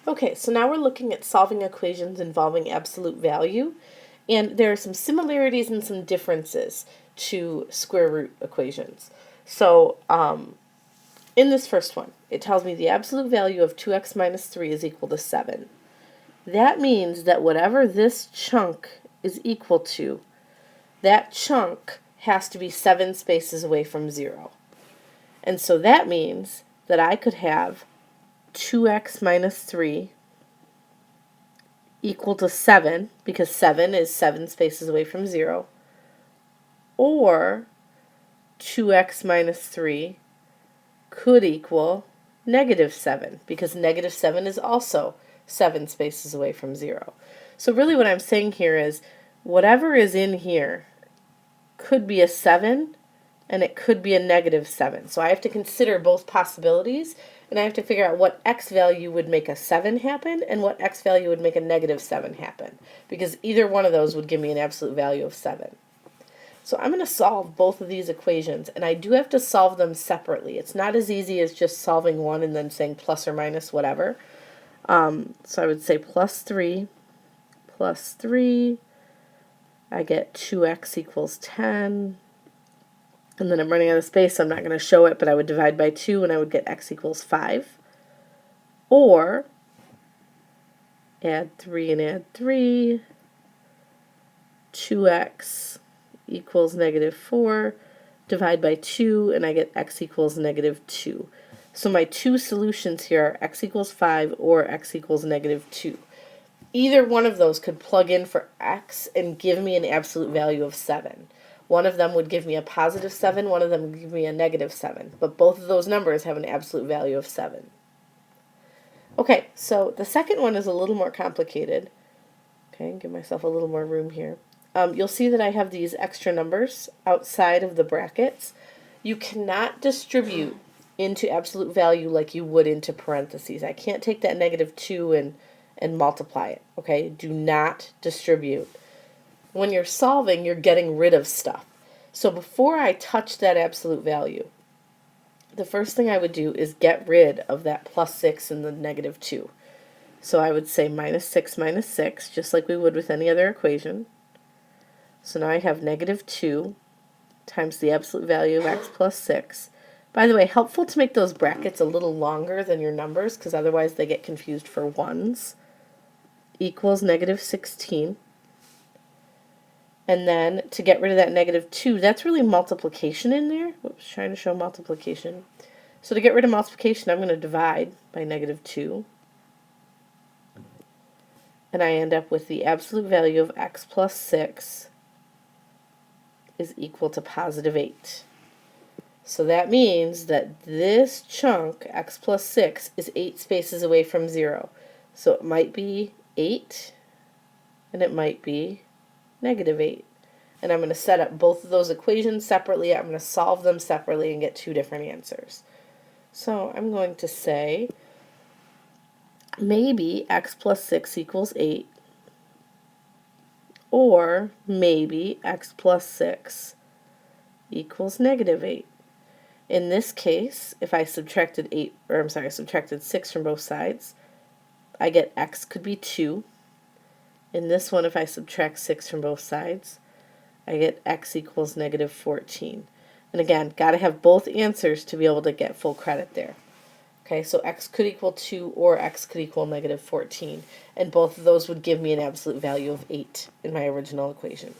Okay, so now we're looking at solving equations involving absolute value, and there are some similarities and some differences to square root equations. So, in this first one, it tells me the absolute value of 2x minus 3 is equal to 7. That means that whatever this chunk is equal to, that chunk has to be 7 spaces away from 0. And so that means that I could have 2x minus 3 equal to 7, because 7 is 7 spaces away from 0, or 2x minus 3 could equal negative 7, because negative 7 is also 7 spaces away from 0. So really what I'm saying here is whatever is in here could be a 7 and it could be a negative 7. So I have to consider both possibilities, and I have to figure out what x value would make a 7 happen and what x value would make a negative 7 happen, because either one of those would give me an absolute value of 7. So I'm going to solve both of these equations, and I do have to solve them separately. It's not as easy as just solving one and then saying plus or minus whatever. So I would say plus 3, I get 2x equals 10. And then I'm running out of space, so I'm not going to show it, but I would divide by 2 and I would get x equals 5. Or add 3 and add 3, 2x equals negative 4, divide by 2, and I get x equals negative 2. So my two solutions here are x equals 5 or x equals negative 2. Either one of those could plug in for x and give me an absolute value of 7. One of them would give me a positive 7, one of them would give me a negative 7, but both of those numbers have an absolute value of 7. Okay, so the second one is a little more complicated. Okay, give myself a little more room here. You'll see that I have these extra numbers outside of the brackets. You cannot distribute into absolute value like you would into parentheses. I can't take that negative 2 and multiply it. Okay, do not distribute. When you're solving, you're getting rid of stuff. So before I touch that absolute value, the first thing I would do is get rid of that plus 6 and the negative 2. So I would say minus 6, just like we would with any other equation. So now I have negative 2 times the absolute value of x plus 6. By the way, helpful to make those brackets a little longer than your numbers, because otherwise they get confused for ones, equals negative 16. And then to get rid of that negative 2, that's really multiplication in there. Whoops, trying to show multiplication. So to get rid of multiplication, I'm going to divide by negative 2. And I end up with the absolute value of x plus 6 is equal to positive 8. So that means that this chunk, x plus 6, is 8 spaces away from 0. So it might be 8, and it might be negative 8. And I'm going to set up both of those equations separately. I'm going to solve them separately and get two different answers. So I'm going to say maybe x plus 6 equals 8, or maybe x plus 6 equals negative 8. In this case, if I subtracted 6 from both sides, I get x could be 2. In this one, if I subtract 6 from both sides, I get x equals negative 14. And again, got to have both answers to be able to get full credit there. Okay, so x could equal 2 or x could equal negative 14. And both of those would give me an absolute value of 8 in my original equation.